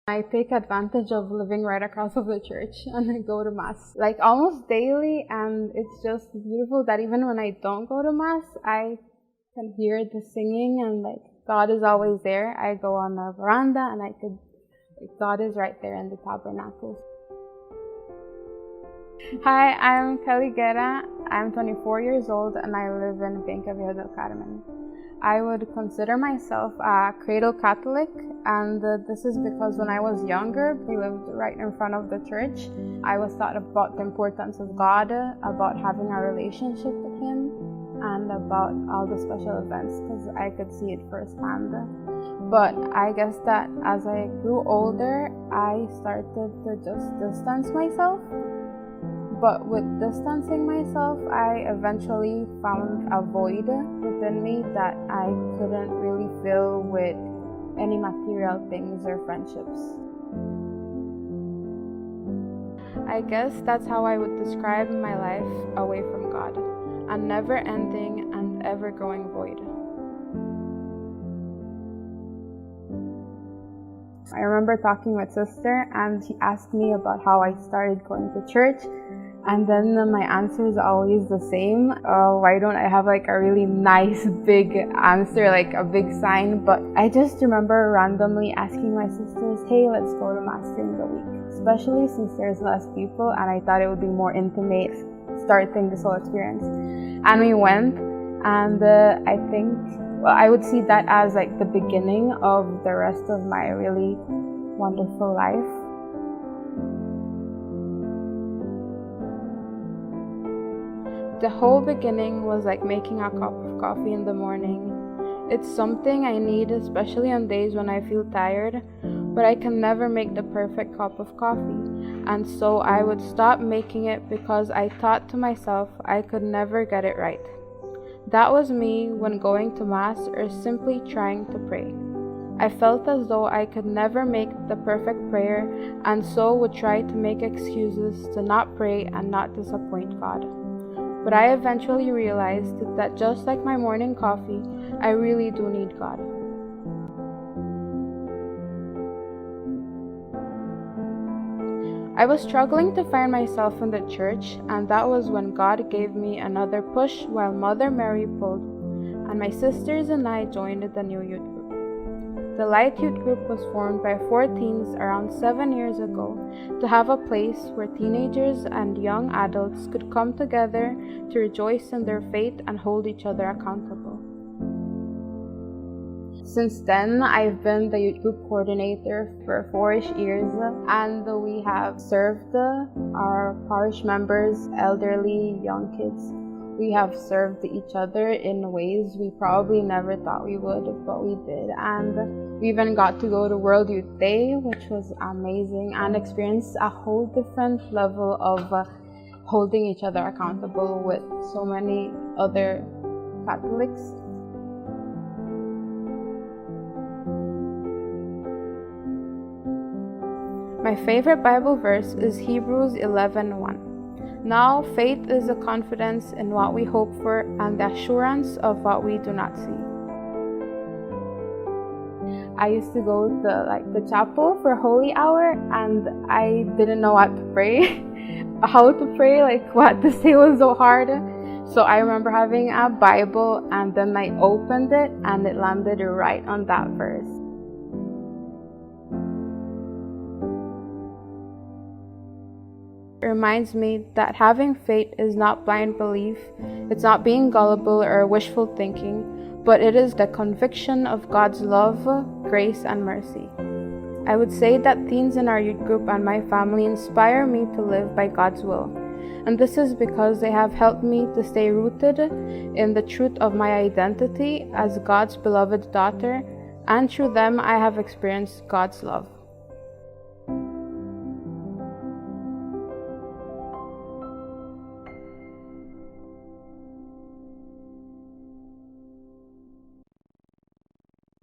I take advantage of living right across of the church and I go to Mass like almost daily, and it's just beautiful that even when I don't go to Mass, I can hear the singing and like God is always there. I go on the veranda and God is right there in the tabernacle. Hi, I'm Kelly Guerra. I'm 24 years old and I live in Benque Viejo del Carmen. I would consider myself a cradle Catholic, and this is because when I was younger, we lived right in front of the church. I was taught about the importance of God, about having a relationship with Him, and about all the special events because I could see it firsthand. But I guess that as I grew older, I started to just distance myself. But with distancing myself, I eventually found a void within me that I couldn't really fill with any material things or friendships. I guess that's how I would describe my life away from God, a never-ending and ever-growing void. I remember talking with sister and she asked me about how I started going to church. And then my answer is always the same. Why don't I have like a really nice big answer, like a big sign? But I just remember randomly asking my sisters, hey, let's go to Mass during the week. Especially since there's less people and I thought it would be more intimate starting this whole experience. And we went, and I would see that as like the beginning of the rest of my really wonderful life. The whole beginning was like making a cup of coffee in the morning. It's something I need, especially on days when I feel tired, but I can never make the perfect cup of coffee. And so I would stop making it because I thought to myself I could never get it right. That was me when going to Mass or simply trying to pray. I felt as though I could never make the perfect prayer, and so would try to make excuses to not pray and not disappoint God. But I eventually realized that just like my morning coffee, I really do need God. I was struggling to find myself in the church, and that was when God gave me another push while Mother Mary pulled, and my sisters and I joined the new youth group. The Light Youth Group was formed by 4 teens around 7 years ago to have a place where teenagers and young adults could come together to rejoice in their faith and hold each other accountable. Since then, I've been the youth group coordinator for 4-ish years, and we have served our parish members, elderly, young kids. We have served each other in ways we probably never thought we would, but we did. And we even got to go to World Youth Day, which was amazing, and experienced a whole different level of holding each other accountable with so many other Catholics. My favorite Bible verse is Hebrews 11:1. Now faith is the confidence in what we hope for and the assurance of what we do not see. I used to go to the chapel for Holy Hour, and I didn't know what to pray, how to pray, what to say was so hard. So I remember having a Bible, and then I opened it and it landed right on that verse. It reminds me that having faith is not blind belief, it's not being gullible or wishful thinking, but it is the conviction of God's love, grace, and mercy. I would say that teens in our youth group and my family inspire me to live by God's will, and this is because they have helped me to stay rooted in the truth of my identity as God's beloved daughter, and through them I have experienced God's love.